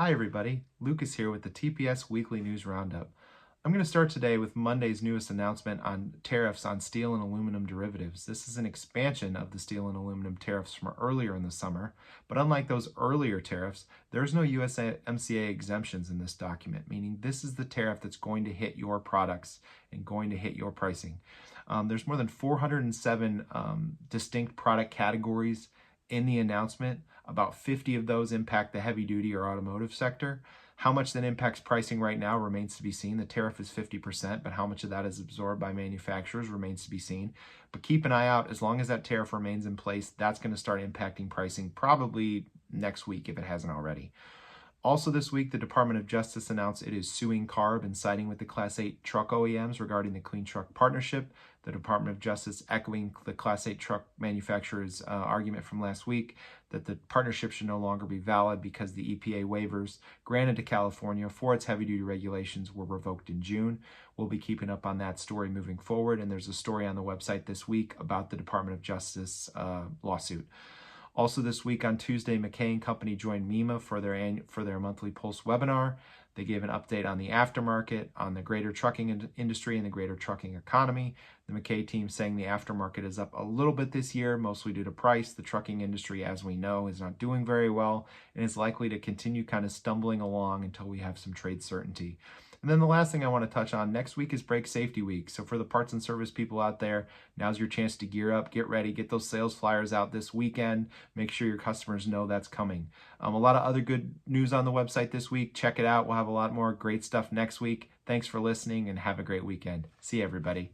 Hi everybody, Lucas here with the TPS Weekly News Roundup. I'm going to start today with Monday's newest announcement on tariffs on steel and aluminum derivatives. This is an expansion of the steel and aluminum tariffs from earlier in the summer, but unlike those earlier tariffs, there's no USMCA exemptions in this document, meaning this is the tariff that's going to hit your products and going to hit your pricing. There's more than 407 distinct product categories in the announcement. About 50 of those impact the heavy duty or automotive sector. How much that impacts pricing right now remains to be seen. The tariff is 50%, but how much of that is absorbed by manufacturers remains to be seen. But keep an eye out. As long as that tariff remains in place, that's going to start impacting pricing probably next week if it hasn't already. Also this week, the Department of Justice announced it is suing CARB and siding with the Class 8 truck OEMs regarding the Clean Truck Partnership. The Department of Justice echoing the Class 8 truck manufacturers' argument from last week that the partnership should no longer be valid because the EPA waivers granted to California for its heavy-duty regulations were revoked in June. We'll be keeping up on that story moving forward, and there's a story on the website this week about the Department of Justice lawsuit. Also this week on Tuesday, MacKay Company joined MEMA for their monthly Pulse webinar. They gave an update on the aftermarket, on the greater trucking industry and the greater trucking economy. The MacKay team saying the aftermarket is up a little bit this year, mostly due to price. The trucking industry, as we know, is not doing very well and is likely to continue kind of stumbling along until we have some trade certainty. And then the last thing I want to touch on, next week is Brake Safety Week. So for the parts and service people out there, now's your chance to gear up, get ready, get those sales flyers out this weekend. Make sure your customers know that's coming. A lot of other good news on the website this week. Check it out. We'll have a lot more great stuff next week. Thanks for listening and have a great weekend. See you, everybody.